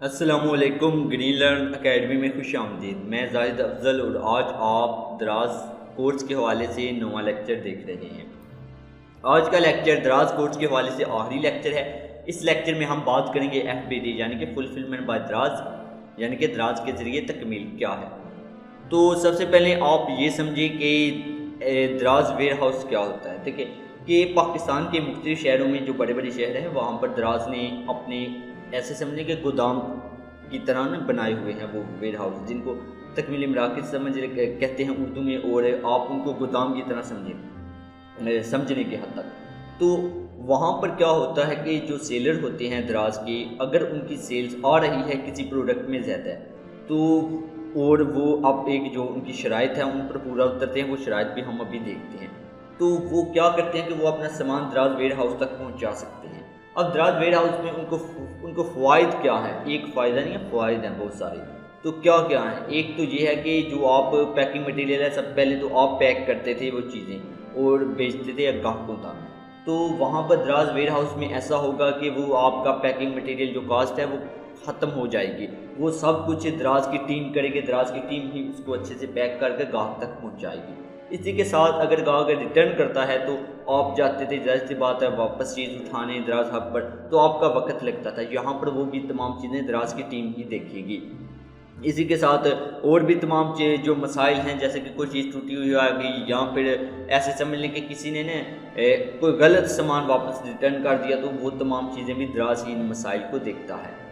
अस्सलामुअलैकुम green learn academy में खुश आमदीद। मैं जाहिद अफजल और आज आप दराज कोर्स के हवाले से नवा लेक्चर देख रहे हैं। आज का लेक्चर दराज कोर्स के हवाले से आखिरी लेक्चर है। इस लेक्चर में हम बात करेंगे FBD यानी कि फुलफिलमेंट बाय दराज यानी कि दराज के ज़रिए तकमील क्या है। तो सबसे पहले आप ये समझिए कि दराज वेयर हाउस क्या होता है। ठीक है कि पाकिस्तान के मुख्तलिफ शहरों में जो बड़े बड़े शहर हैं वहाँ पर दराज ने अपने ऐसे समझने के गोदाम की तरह ना बनाए हुए हैं वो वेयर हाउस, जिनको तकमीली मराकज़ कहते हैं उर्दू में, और आप उनको गोदाम की तरह समझने की हद तक। तो वहाँ पर क्या होता है कि जो सेलर होते हैं दराज के, अगर उनकी सेल्स आ रही है किसी प्रोडक्ट में ज़्यादा है तो और वो अब एक जो उनकी शराइत है उन पर पूरा उतरते हैं, वो शराइत भी हम अभी देखते हैं। तो वो क्या करते हैं कि वो अपना सामान दराज वेयर हाउस तक पहुँचा सकते हैं। अब दराज वेयर हाउस में उनको फ़वाइद क्या है, एक फ़ायदा नहीं है, फ़वाइद हैं बहुत सारे। तो क्या क्या है, एक तो ये है कि जो आप पैकिंग मटेरियल है, सब पहले तो आप पैक करते थे वो चीज़ें और बेचते थे ग्राहकों तक। तो वहाँ पर दराज वेयर हाउस में ऐसा होगा कि वो आपका पैकिंग मटेरियल जो कास्ट है वो ख़त्म हो जाएगी। वो सब कुछ दराज की टीम करेगी, दराज की टीम ही उसको अच्छे से पैक करके ग्राहक तक पहुँचाएगी। इसी के साथ अगर ग्राहक रिटर्न करता है तो आप जाते थे, ज़ाहिर सी बात है, वापस चीज़ उठाने दराज हब पर, तो आपका वक्त लगता था। यहाँ पर वो भी तमाम चीज़ें दराज की टीम ही देखेगी। इसी के साथ और भी तमाम जो मसाइल हैं, जैसे कि कोई चीज़ टूटी हुई आ गई या फिर ऐसे समझ लें कि किसी ने कोई गलत सामान वापस रिटर्न कर दिया, तो वो तमाम चीज़ें भी दराज इन मसाइल को देखता है।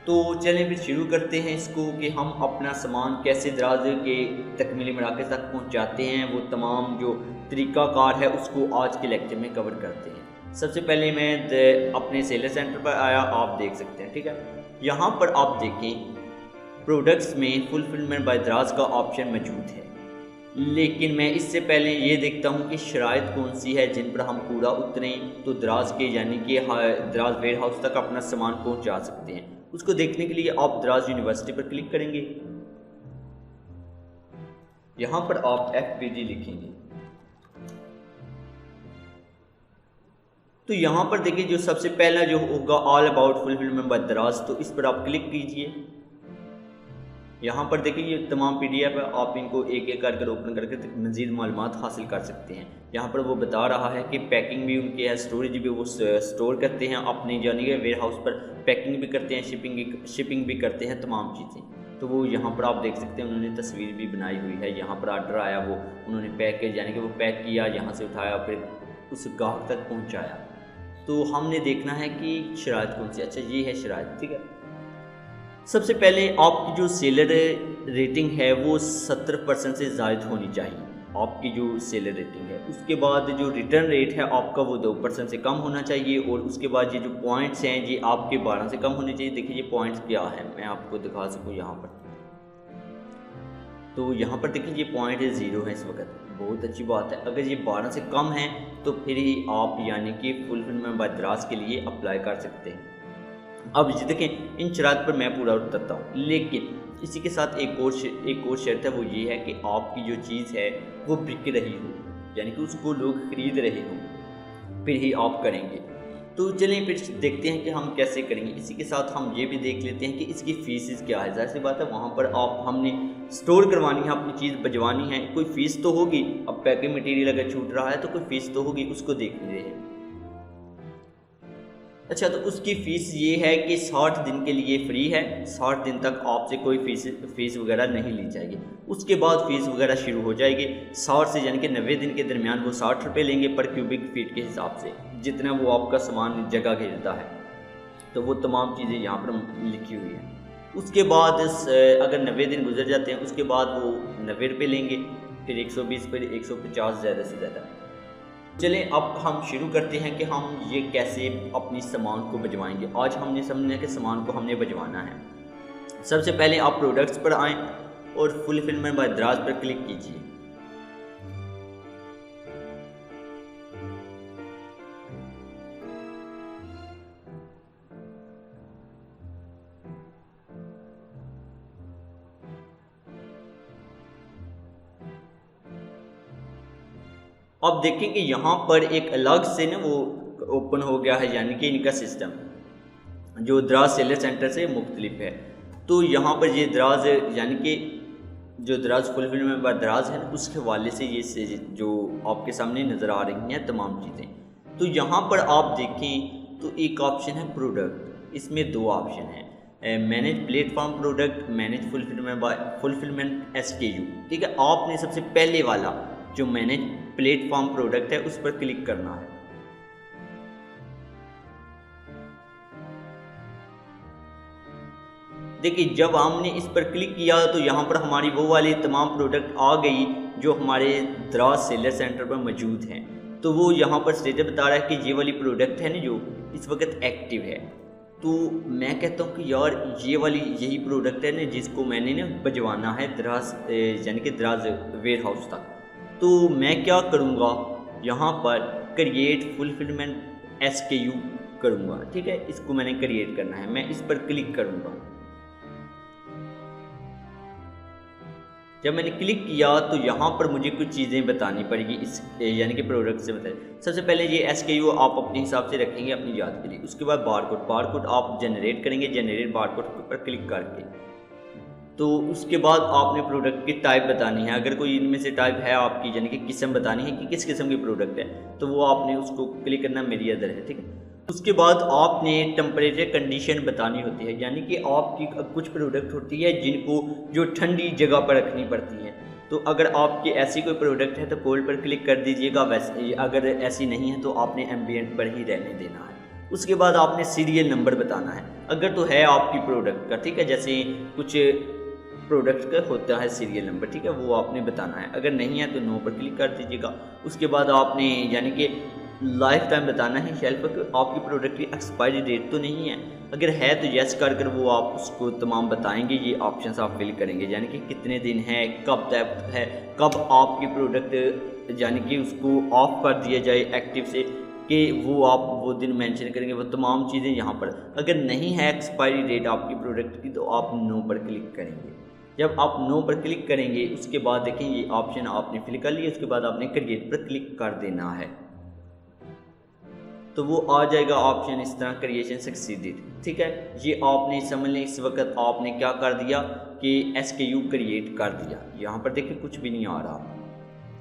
तो चलें फिर शुरू करते हैं इसको कि हम अपना सामान कैसे दराज के तकमीली मराकज़ तक पहुंचाते हैं। वो तमाम जो तरीक़ाकार है उसको आज के लेक्चर में कवर करते हैं। सबसे पहले मैं अपने सेलर सेंटर पर आया, आप देख सकते हैं। ठीक है, यहाँ पर आप देखें प्रोडक्ट्स में फुलफिलमेंट बाय दराज का ऑप्शन मौजूद है, लेकिन मैं इससे पहले ये देखता हूँ कि शराइत कौन सी है जिन पर हम पूरा उतरें तो दराज के यानी कि दराज वेयर हाउस तक अपना सामान पहुँचा सकते हैं। उसको देखने के लिए आप दराज यूनिवर्सिटी पर क्लिक करेंगे। यहाँ पर आप FBD लिखेंगे तो यहाँ पर देखिए जो सबसे पहला जो होगा ऑल अबाउट फुलफिलमेंट बाय दराज, तो इस पर आप क्लिक कीजिए। यहाँ पर देखिए ये तमाम PDF है, आप इनको एक एक करके ओपन करके मज़ीद मालूमात हासिल कर सकते हैं। यहाँ पर वो बता रहा है कि पैकिंग भी उनकी है, स्टोरेज भी वो स्टोर करते हैं अपने यानी कि वेयर हाउस पर, पैकिंग भी करते हैं, शिपिंग भी करते हैं, तमाम चीज़ें। तो वो यहाँ पर आप देख सकते हैं, उन्होंने तस्वीर भी बनाई हुई है। यहाँ पर आर्डर आया, वो उन्होंने पैकेज यानी कि वो पैक किया, यहाँ से उठाया, फिर उस ग्राहक तक पहुँचाया। तो हमने देखना है कि शराइत कौन सी। अच्छा, ये है शराइत। ठीक है, सबसे पहले आपकी जो सेलर रेटिंग है वो 70% से ज़ायद होनी चाहिए, आपकी जो सेलर रेटिंग है। उसके बाद जो रिटर्न रेट है आपका वो 2% से कम होना चाहिए, और उसके बाद ये जो पॉइंट्स हैं ये आपके 12 से कम होने चाहिए। देखिए ये पॉइंट्स क्या है, मैं आपको दिखा सकूँ यहाँ पर। तो यहाँ पर देखिए ये पॉइंट 0 है इस वक्त, बहुत अच्छी बात है। अगर ये 12 से कम है तो फिर ही आप यानी कि फुलफिलमेंट बाय दराज के लिए अप्लाई कर सकते हैं। अब ये देखें, इन शरात पर मैं पूरा उतरता हूँ, लेकिन इसी के साथ एक और शर्त है, वो ये है कि आपकी जो चीज़ है वो बिक रही हो, यानी कि उसको लोग ख़रीद रहे हों, फिर ही आप करेंगे। तो चलें फिर देखते हैं कि हम कैसे करेंगे। इसी के साथ हम ये भी देख लेते हैं कि इसकी फ़ीस क्या है। ज़ाहिर सी बात है, वहाँ पर हमने स्टोर करवानी है, अपनी चीज़ भिजवानी है, कोई फ़ीस तो होगी। अब पैकिंग मटीरियल अगर छूट रहा है तो कोई फ़ीस तो होगी, उसको देख रहे हैं। अच्छा, तो उसकी फ़ीस ये है कि 60 दिन के लिए फ्री है, 60 दिन तक आपसे कोई फ़ीस वगैरह नहीं ली जाएगी। उसके बाद फ़ीस वगैरह शुरू हो जाएगी। 60 से यानी कि 90 दिन के दरमियान वो 60 रुपये लेंगे पर क्यूबिक फीट के हिसाब से, जितना वो आपका सामान जगह घेरता है। तो वो तमाम चीज़ें यहाँ पर लिखी हुई हैं। उसके बाद अगर 90 दिन गुजर जाते हैं, उसके बाद वो 90 रुपये लेंगे, फिर 120, फिर 150 ज़्यादा से ज़्यादा। चलें अब हम शुरू करते हैं कि हम ये कैसे अपनी सामान को भिजवाएंगे। आज हमने समझना है कि सामान को हमने भिजवाना है। सबसे पहले आप प्रोडक्ट्स पर आएँ और फुलफिलमेंट बाय दराज पर क्लिक कीजिए। अब देखें कि यहाँ पर एक अलग से ना वो ओपन हो गया है, यानी कि इनका सिस्टम। जो दराज सेलर सेंटर से मुख्तलिफ है। तो यहाँ पर ये दराज यानी कि जो दराज फुलफिलमेंट बाय दराज है उसके हवाले से ये जो आपके सामने नज़र आ रही हैं तमाम चीज़ें। तो यहाँ पर आप देखें तो एक ऑप्शन है प्रोडक्ट, इसमें दो ऑप्शन हैं, manage platform product, manage fulfilment bye fulfilment SKU। ठीक है, आपने सबसे पहले वाला जो मैनेज प्लेटफॉर्म प्रोडक्ट है उस पर क्लिक करना है। देखिए जब हमने इस पर क्लिक किया तो यहाँ पर हमारी वो वाली तमाम प्रोडक्ट आ गई जो हमारे दराज सेलर सेंटर पर मौजूद हैं। तो वो यहाँ पर स्टेटस बता रहा है कि ये वाली प्रोडक्ट है ना जो इस वक्त एक्टिव है। तो मैं कहता हूँ कि यार ये वाली यही प्रोडक्ट है ना जिसको मैंने ना भिजवाना है दराज यानी कि दराज वेयर हाउस तक। तो मैं क्या करूँगा, यहाँ पर क्रिएट फुलफिलमेंट SKU करूँगा। ठीक है, इसको मैंने क्रिएट करना है, मैं इस पर क्लिक करूँगा। जब मैंने क्लिक किया तो यहाँ पर मुझे कुछ चीज़ें बतानी पड़ेगी इस यानी कि प्रोडक्ट से बताइए। सबसे पहले ये SKU आप अपने हिसाब से रखेंगे अपनी याद के लिए। उसके बाद बारकोड आप जनरेट करेंगे, जनरेट बारकोड पर क्लिक करके। तो उसके बाद आपने प्रोडक्ट की टाइप बतानी है, अगर कोई इनमें से टाइप है आपकी यानी कि किस्म बतानी है कि किस किस्म की प्रोडक्ट है, तो वो आपने उसको क्लिक करना, मेरी अदर है। ठीक है, उसके बाद आपने टेम्परेचर कंडीशन बतानी होती है, यानी कि आपकी कुछ प्रोडक्ट होती है जिनको जो ठंडी जगह पर रखनी पड़ती है। तो अगर आपकी ऐसी कोई प्रोडक्ट है तो कोल्ड पर क्लिक कर दीजिएगा, वैसे अगर ऐसी नहीं है तो आपने एम्बिएंट पर ही रहने देना है। उसके बाद आपने सीरियल नंबर बताना है, अगर तो है आपकी प्रोडक्ट का। ठीक है, जैसे कुछ प्रोडक्ट का होता है सीरियल नंबर, ठीक है, वो आपने बताना है। अगर नहीं है तो नो पर क्लिक कर दीजिएगा। उसके बाद आपने यानी कि लाइफ टाइम बताना है शेल्फ पर, आपकी प्रोडक्ट की एक्सपायरी डेट तो नहीं है, अगर है तो यस कर वो आप उसको तमाम बताएंगे। ये ऑप्शंस आप फिल करेंगे, यानी कि कितने दिन है, कब तक है, कब आपकी प्रोडक्ट यानी कि उसको ऑफ कर दिया जाए एक्टिव से, कि वो आप वो दिन मेंशन करेंगे। वो तमाम चीज़ें यहाँ पर, अगर नहीं है एक्सपायरी डेट आपकी प्रोडक्ट की तो आप नो पर क्लिक करेंगे। जब आप नो पर क्लिक करेंगे उसके बाद देखें ये ऑप्शन आपने फिल कर लिया, उसके बाद आपने क्रिएट पर क्लिक कर देना है, तो वो आ जाएगा ऑप्शन इस तरह, क्रिएशन सक्सीडेड। ठीक है, ये आपने समझ लें इस वक्त आपने क्या कर दिया कि SKU क्रिएट कर दिया। यहाँ पर देखिए कुछ भी नहीं आ रहा।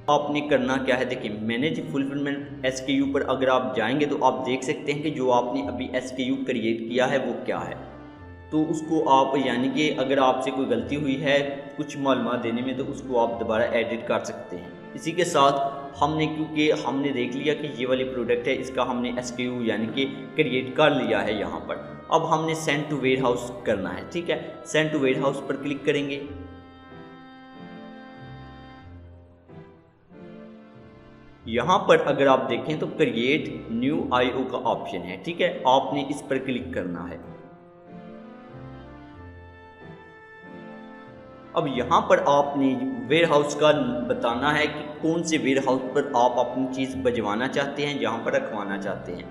आपने करना क्या है, देखिए मैनेज फुलफिलमेंट SKU पर अगर आप जाएंगे तो आप देख सकते हैं कि जो आपने अभी SKU क्रिएट किया है वो क्या है। तो उसको आप यानी कि अगर आपसे कोई गलती हुई है कुछ मालूमात देने में तो उसको आप दोबारा एडिट कर सकते हैं। इसी के साथ हमने क्योंकि हमने देख लिया कि ये वाली प्रोडक्ट है, इसका हमने SKU यानी कि क्रिएट कर लिया है यहाँ पर। अब हमने सेंड टू वेयर हाउस करना है। ठीक है, सेंड टू वेयर हाउस पर क्लिक करेंगे। यहाँ पर अगर आप देखें तो क्रिएट न्यू IO का ऑप्शन है। ठीक है, आपने इस पर क्लिक करना है। अब यहाँ पर आपने वेयर हाउस का बताना है कि कौन से वेयर हाउस पर आप अपनी चीज़ भिजवाना चाहते हैं, जहाँ पर रखवाना चाहते हैं।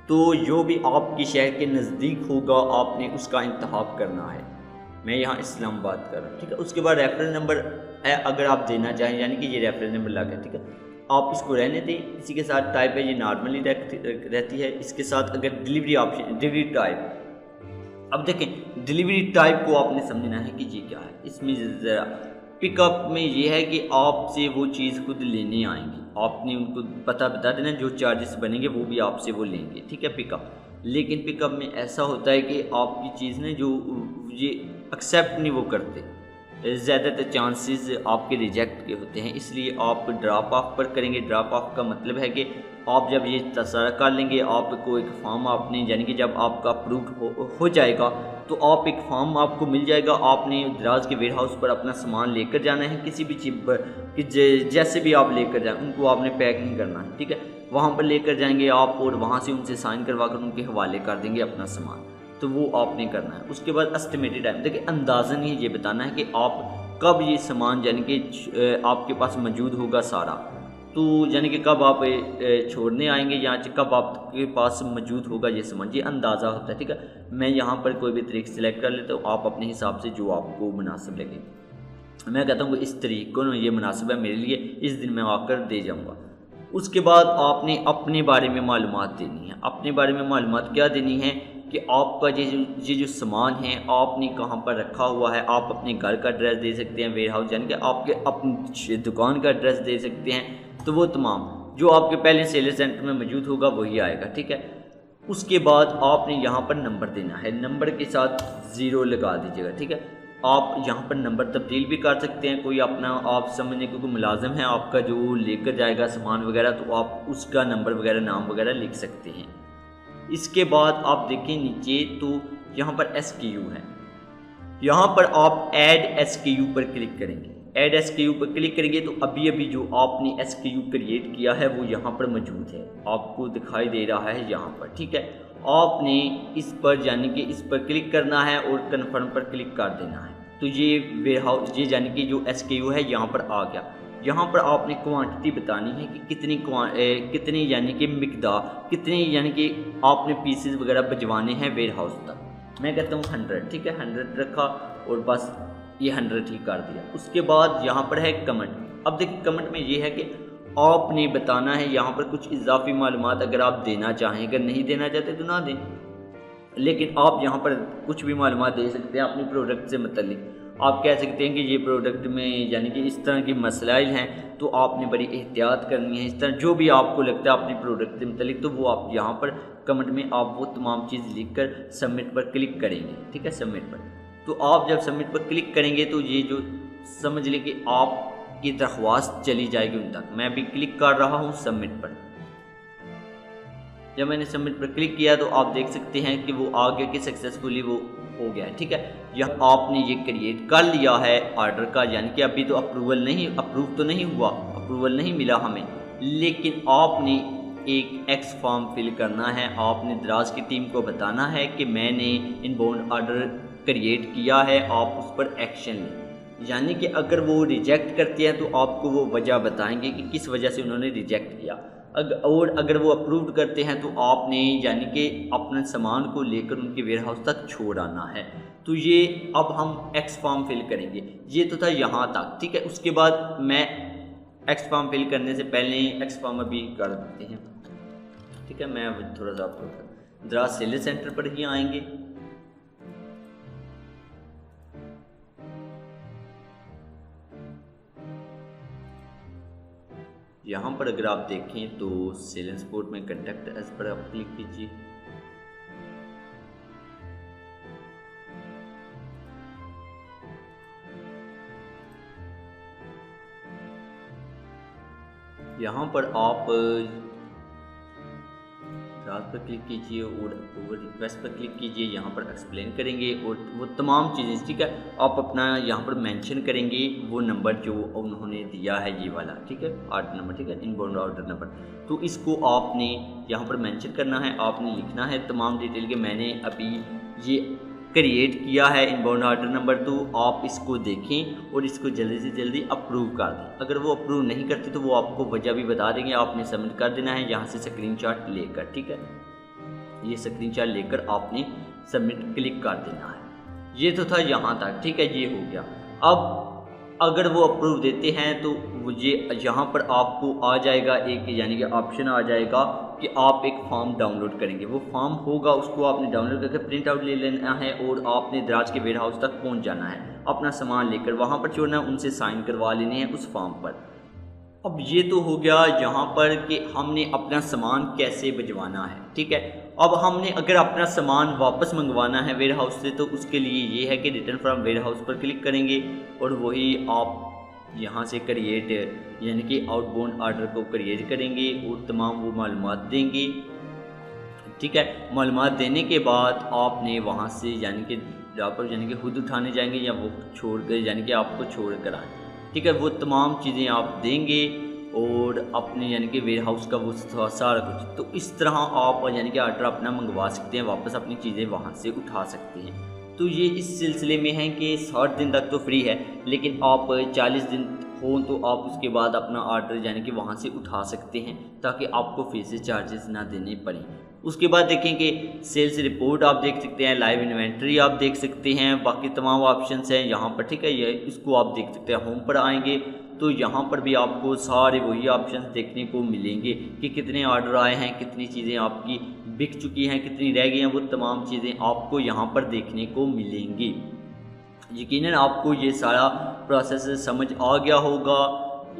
तो जो भी आपके शहर के नज़दीक होगा आपने उसका इंतखाब करना है। मैं यहाँ इस्लामाबाद कर रहा हूँ। ठीक है, उसके बाद रेफरेंस नंबर है अगर आप देना चाहें, यानी कि ये रेफरेंस नंबर लगा है। ठीक है, आप इसको रहने दें। इसी के साथ टाइप है ये नॉर्मली रहती है। इसके साथ अगर डिलीवरी ऑप्शन, डिलीवरी टाइप, अब देखें डिलीवरी टाइप को आपने समझना है कि ये क्या है। इसमें ज़रा पिकअप में ये है कि आपसे वो चीज़ खुद लेने आएंगे, आपने उनको पता बता देना, जो चार्जेस बनेंगे वो भी आपसे वो लेंगे। ठीक है, पिकअप। लेकिन पिकअप में ऐसा होता है कि आपकी चीज़ ने जो ये एक्सेप्ट नहीं वो करते, ज़्यादातर चांसेस आपके रिजेक्ट के होते हैं, इसलिए आप ड्रॉप ऑफ पर करेंगे। ड्रॉप ऑफ का मतलब है कि आप जब ये सारा कर लेंगे आपको एक फॉर्म आपने यानी कि जब आपका अप्रूव हो जाएगा तो आप एक फॉर्म आपको मिल जाएगा। आपने दराज के वेयर हाउस पर अपना सामान लेकर जाना है, किसी भी चीज़ पर कि जैसे भी आप लेकर जाएं उनको आपने पैक नहीं करना है। ठीक है, वहाँ पर लेकर जाएंगे आप और वहाँ से उनसे साइन करवा कर उनके हवाले कर देंगे अपना सामान, तो वो आपने करना है। उसके बाद एस्टिमेटेड टाइम, देखिए अंदाज़न ही ये बताना है कि आप कब ये सामान यानी कि आपके पास मौजूद होगा सारा, तो यानी कि कब आप छोड़ने आएंगे या कब आपके पास मौजूद होगा ये सामान, ये अंदाज़ा होता है। ठीक है, मैं यहाँ पर कोई भी तरीक़ सेलेक्ट कर लेता हूँ, आप अपने हिसाब से जो आपको मुनासिब लगे। मैं कहता हूँ कि इस तरीक़े को ये मुनासिब है मेरे लिए, इस दिन मैं आकर दे जाऊँगा। उसके बाद आपने अपने बारे में मालूमात देनी है। अपने बारे में मालूमात क्या देनी है कि आपका ये जो सामान है आपने कहाँ पर रखा हुआ है। आप अपने घर का एड्रेस दे सकते हैं, वेयर हाउस यानी कि आपके अपनी दुकान का एड्रेस दे सकते हैं। तो वो तमाम जो आपके पहले सेलर सेंटर में मौजूद होगा वही आएगा, ठीक है। उसके बाद आपने यहाँ पर नंबर देना है, नंबर के साथ 0 लगा दीजिएगा, ठीक है। आप यहाँ पर नंबर तब्दील भी कर सकते हैं, कोई अपना आप समझने को कोई मुलाजिम है आपका जो लेकर जाएगा सामान वगैरह, तो आप उसका नंबर वगैरह नाम वगैरह लिख सकते हैं। इसके बाद आप देखें नीचे तो यहाँ पर SKU है, यहाँ पर आप ऐड SKU पर क्लिक करेंगे। ऐड SKU पर क्लिक करेंगे तो अभी जो आपने SKU क्रिएट किया है वो यहाँ पर मौजूद है, आपको दिखाई दे रहा है यहाँ पर, ठीक है। आपने इस पर यानी कि इस पर क्लिक करना है और कन्फर्म पर क्लिक कर देना है। तो ये वेयर हाउस ये यानी कि जो SKU है यहाँ पर आ गया। यहाँ पर आपने क्वांटिटी बतानी है कि कितनी यानी कि मिकदार कितनी यानी कि आपने पीसेस वगैरह भिजवाने हैं वेयर हाउस तक। मैं कहता हूँ 100, ठीक है। 100 रखा और बस ये 100 ही कर दिया। उसके बाद यहाँ पर है कमेंट। अब देखिए कमेंट में ये है कि आपने बताना है यहाँ पर कुछ इजाफी मालूमात अगर आप देना चाहें, अगर नहीं देना चाहते तो ना दें, लेकिन आप यहाँ पर कुछ भी मालूमात दे सकते हैं अपनी प्रोडक्ट से मतलब। आप कह सकते हैं कि ये प्रोडक्ट में यानी कि इस तरह की मसलाइल हैं तो आपने बड़ी एहतियात करनी है, इस तरह जो भी आपको लगता है अपनी प्रोडक्ट से मतलब, तो वो आप यहाँ पर कमेंट में आप वो तमाम चीज़ लिख कर सबमिट पर क्लिक करेंगे, ठीक है। सबमिट पर तो आप जब सबमिट पर क्लिक करेंगे तो ये जो समझ लें कि आपकी दरख्वास्त चली जाएगी उन तक। मैं भी क्लिक कर रहा हूँ सबमिट पर। जब मैंने सबमिट पर क्लिक किया तो आप देख सकते हैं कि वो आ गया कि सक्सेसफुली वो हो गया है, ठीक है। यह आपने ये क्रिएट कर लिया है ऑर्डर का, यानी कि अभी तो अप्रूव तो नहीं हुआ, अप्रूवल नहीं मिला हमें, लेकिन आपने एक एक्स फॉर्म फिल करना है। आपने दराज की टीम को बताना है कि मैंने इनबाउंड ऑर्डर क्रिएट किया है, आप उस पर एक्शन लें। यानी कि अगर वो रिजेक्ट करते हैं तो आपको वो वजह बताएंगे कि किस वजह से उन्होंने रिजेक्ट किया। और अगर वो अप्रूव्ड करते हैं तो आपने यानी कि अपने सामान को लेकर उनके वेयर हाउस तक छोड़ आना है। तो ये अब हम एक्स फॉर्म फिल करेंगे। ये तो था यहाँ तक, ठीक है। उसके बाद मैं एक्स फॉर्म फिल करने से पहले एक्स फॉर्म अभी कर देते हैं, ठीक है। मैं थोड़ा सा आपको दराज सेलर सेंटर पर ही आएंगे। यहाँ पर अगर आप देखें तो सेल सपोर्ट में कंटेक्ट अस पर आप क्लिक कीजिए। यहाँ पर आप रात पर क्लिक कीजिए और रिक्वेस्ट पर क्लिक कीजिए। यहाँ पर एक्सप्लेन करेंगे और वो तमाम चीज़ें, ठीक है। आप अपना यहाँ पर मेंशन करेंगे वो नंबर जो उन्होंने दिया है, ये वाला, ठीक है, ऑर्डर नंबर, ठीक है, इनबाउंड ऑर्डर नंबर। तो इसको आपने यहाँ पर मेंशन करना है, आपने लिखना है तमाम डिटेल के मैंने अभी ये क्रिएट किया है इनबाउंड ऑर्डर नंबर। तो आप इसको देखें और इसको जल्दी से जल्दी अप्रूव कर दें। अगर वो अप्रूव नहीं करते तो वो आपको वजह भी बता देंगे, आपने सबमिट कर देना है यहाँ से स्क्रीनशॉट लेकर, ठीक है। ये स्क्रीनशॉट लेकर आपने सबमिट क्लिक कर देना है। ये तो था यहाँ तक, ठीक है, ये हो गया। अब अगर वो अप्रूव देते हैं तो ये यहाँ पर आपको आ जाएगा एक यानी कि ऑप्शन आ जाएगा कि आप एक फॉर्म डाउनलोड करेंगे। वो फॉर्म होगा, उसको आपने डाउनलोड करके प्रिंट आउट ले लेना है और आपने दराज के वेयर हाउस तक पहुँच जाना है, अपना सामान लेकर वहाँ पर छोड़ना है, उनसे साइन करवा लेने हैं उस फॉर्म पर। अब ये तो हो गया यहाँ पर कि हमने अपना सामान कैसे भिजवाना है, ठीक है। अब हमने अगर अपना सामान वापस मंगवाना है वेयर हाउस से तो उसके लिए ये है कि रिटर्न फ्रॉम वेयर हाउस पर क्लिक करेंगे और वही आप यहाँ से क्रिएट यानी कि आउटबाउंड ऑर्डर को क्रिएट करेंगे और तमाम वो मालूमात देंगे, ठीक है। मालूमात देने के बाद आपने वहाँ से यानी कि जहाँ पर यानी कि खुद उठाने जाएंगे या वो छोड़ कर यानी कि आपको छोड़ कर आए, ठीक है। वो तमाम चीज़ें आप देंगे और अपने यानी कि वेयर हाउस का वो सारा कुछ। तो इस तरह आप यानी कि ऑर्डर अपना मंगवा सकते हैं, वापस अपनी चीज़ें वहाँ से उठा सकते हैं। तो ये इस सिलसिले में है कि 60 दिन तक तो फ्री है, लेकिन आप 40 दिन हो तो आप उसके बाद अपना ऑर्डर यानी कि वहाँ से उठा सकते हैं ताकि आपको फिर से चार्जेस ना देने पड़ें। उसके बाद देखें कि सेल्स रिपोर्ट आप देख सकते हैं, लाइव इन्वेंट्री आप देख सकते हैं, बाकी तमाम ऑप्शंस हैं यहाँ पर, ठीक है। ये इसको आप देख सकते हैं। होम पर आएंगे तो यहाँ पर भी आपको सारे वही ऑप्शंस देखने को मिलेंगे कि कितने ऑर्डर आए हैं, कितनी चीज़ें आपकी बिक चुकी हैं, कितनी रह गई हैं, वो तमाम चीज़ें आपको यहाँ पर देखने को मिलेंगी। यकीनन आपको ये सारा प्रोसेस समझ आ गया होगा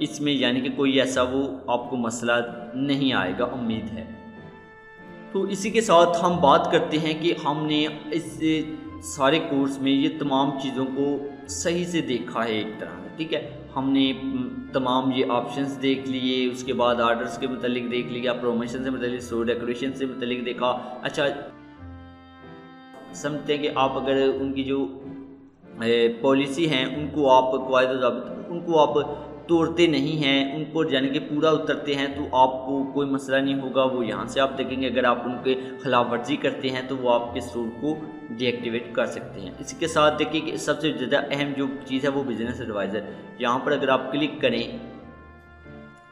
इसमें, यानी कि कोई ऐसा वो आपको मसला नहीं आएगा, उम्मीद है। तो इसी के साथ हम बात करते हैं कि हमने इस सारे कोर्स में ये तमाम चीज़ों को सही से देखा है एक तरह से, ठीक है। हमने तमाम ये ऑप्शंस देख लिए, उसके बाद आर्डर्स के मतलब देख लिया, प्रमोशन से मतलब, स्टोर डेकोरेशन से मतलब देखा। अच्छा, समझते हैं कि आप अगर उनकी जो पॉलिसी हैं उनको आप उनको आप तोड़ते नहीं हैं, उनको यानी कि पूरा उतरते हैं, तो आपको कोई मसला नहीं होगा। वो यहाँ से आप देखेंगे, अगर आप उनके खिलाफ वर्जी करते हैं तो वो आपके स्टोर को डीएक्टिवेट कर सकते हैं। इसी के साथ देखिए कि सबसे ज़्यादा अहम जो चीज़ है वो बिज़नेस एडवाइज़र, यहाँ पर अगर आप क्लिक करें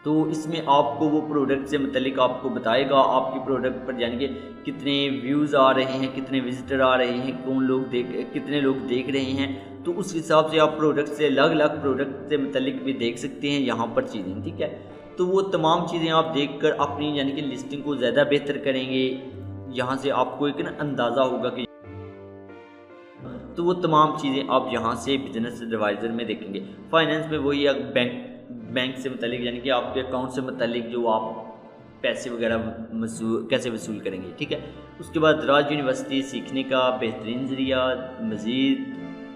तो इसमें आपको वो प्रोडक्ट से मतलब आपको बताएगा आपकी प्रोडक्ट पर यानी कि कितने व्यूज़ आ रहे हैं, कितने विजिटर आ रहे हैं, कितने लोग देख रहे हैं। तो उस हिसाब से आप प्रोडक्ट से अलग अलग प्रोडक्ट से मतलब भी देख सकते हैं यहाँ पर चीज़ें, ठीक है। तो वो तमाम चीज़ें आप देखकर अपनी यानी कि लिस्टिंग को ज़्यादा बेहतर करेंगे। यहाँ से आपको एक अंदाज़ा होगा कि तो वो तमाम चीज़ें आप यहाँ से बिजनेस एडवाइज़र में देखेंगे। फाइनेंस में वही बैंक से मतलब यानी कि आपके अकाउंट से मतलब जो आप पैसे वगैरह कैसे वसूल करेंगे, ठीक है। उसके बाद दराज यूनिवर्सिटी सीखने का बेहतरीन ज़रिया, मज़ीद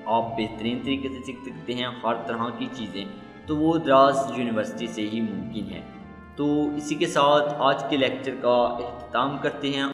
आप बेहतरीन तरीके से सीख सकते हैं हर तरह की चीज़ें, तो वो दराज यूनिवर्सिटी से ही मुमकिन है। तो इसी के साथ आज के लेक्चर का अख्ताम करते हैं।